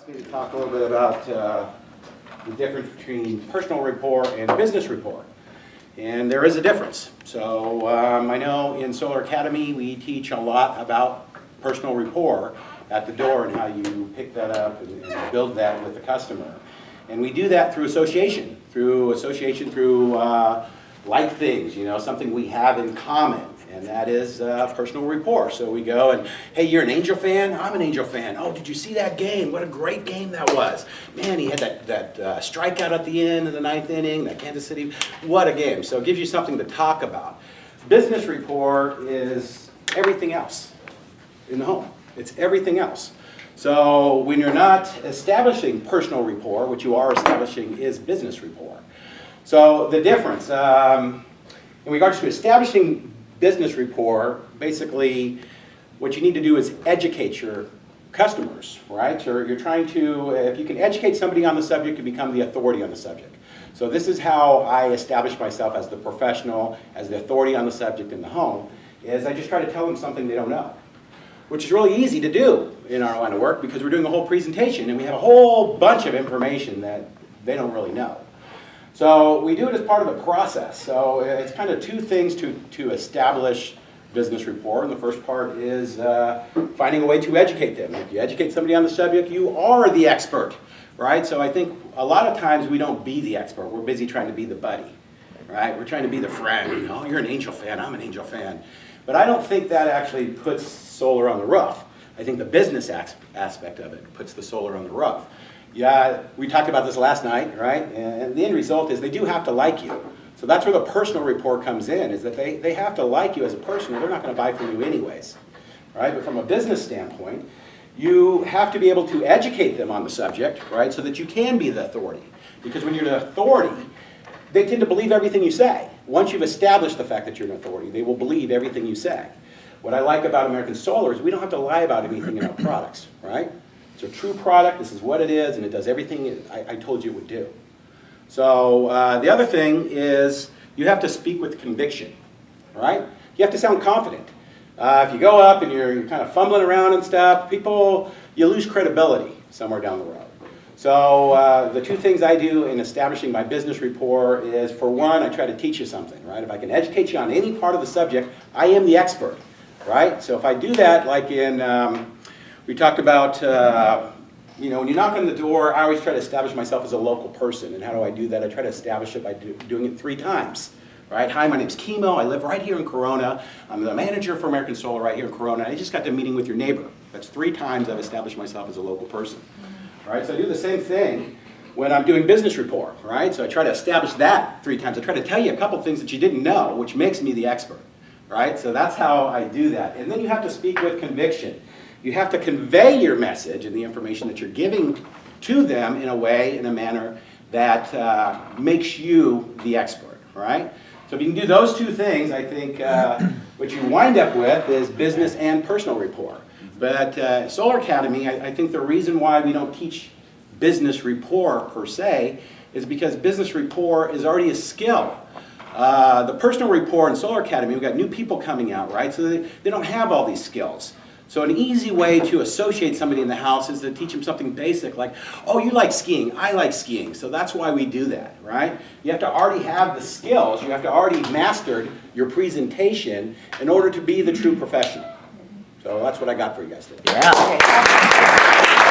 asked me to talk a little bit about the difference between personal rapport and business rapport. And there is a difference. So I know in Solar Academy we teach a lot about personal rapport at the door and how you pick that up and build that with the customer. And we do that through association through like things, you know, something we have in common. And that is personal rapport. So we go and, hey, you're an Angel fan? I'm an Angel fan. Oh, did you see that game? What a great game that was. Man, he had that strikeout at the end of the ninth inning, that Kansas City. What a game. So it gives you something to talk about. Business rapport is everything else in the home. It's everything else. So when you're not establishing personal rapport, what you are establishing is business rapport. So the difference, in regards to establishing business rapport, basically what you need to do is educate your customers, right? So you're trying to, if you can educate somebody on the subject, you become the authority on the subject. So this is how I establish myself as the professional, as the authority on the subject in the home, is I just try to tell them something they don't know, which is really easy to do in our line of work because we're doing a whole presentation and we have a whole bunch of information that they don't really know. So we do it as part of the process. So it's kind of two things to establish business rapport. And the first part is finding a way to educate them. If you educate somebody on the subject, you are the expert, right? So I think a lot of times we don't be the expert. We're busy trying to be the buddy, right? We're trying to be the friend. You know, you're an Angel fan, I'm an Angel fan. But I don't think that actually puts solar on the roof. I think the business aspect of it puts the solar on the roof. Yeah, we talked about this last night, right? And the end result is they do have to like you. So that's where the personal rapport comes in, is that they have to like you as a person or they're not going to buy from you anyways, right? But from a business standpoint, you have to be able to educate them on the subject, right? So that you can be the authority. Because when you're the authority, they tend to believe everything you say. Once you've established the fact that you're an authority, they will believe everything you say. What I like about American Solar is we don't have to lie about anything in our products, right? It's a true product, this is what it is, and it does everything I told you it would do. So the other thing is you have to speak with conviction, right? You have to sound confident. If you go up and you're kind of fumbling around and stuff, you lose credibility somewhere down the road. So the two things I do in establishing my business rapport is, for one, I try to teach you something, right? If I can educate you on any part of the subject, I am the expert, right? So if I do that, like in... we talked about, you know, when you knock on the door, I always try to establish myself as a local person. And how do I do that? I try to establish it by doing it 3 times. Right? Hi, my name's Kimo. I live right here in Corona. I'm the manager for American Solar right here in Corona. I just got done meeting with your neighbor. That's 3 times I've established myself as a local person. Right? So I do the same thing when I'm doing business rapport. Right? So I try to establish that 3 times. I try to tell you a couple things that you didn't know, which makes me the expert. Right? So that's how I do that. And then you have to speak with conviction. You have to convey your message and the information that you're giving to them in a way, in a manner that makes you the expert, right? So if you can do those 2 things, I think what you wind up with is business and personal rapport. But Solar Academy, I think the reason why we don't teach business rapport per se is because business rapport is already a skill. The personal rapport in Solar Academy, we've got new people coming out, right? So they don't have all these skills. So an easy way to associate somebody in the house is to teach them something basic like, oh, you like skiing, I like skiing. So that's why we do that, right? You have to already have the skills, you have to already mastered your presentation in order to be the true professional. So that's what I got for you guys today. Yeah. Okay.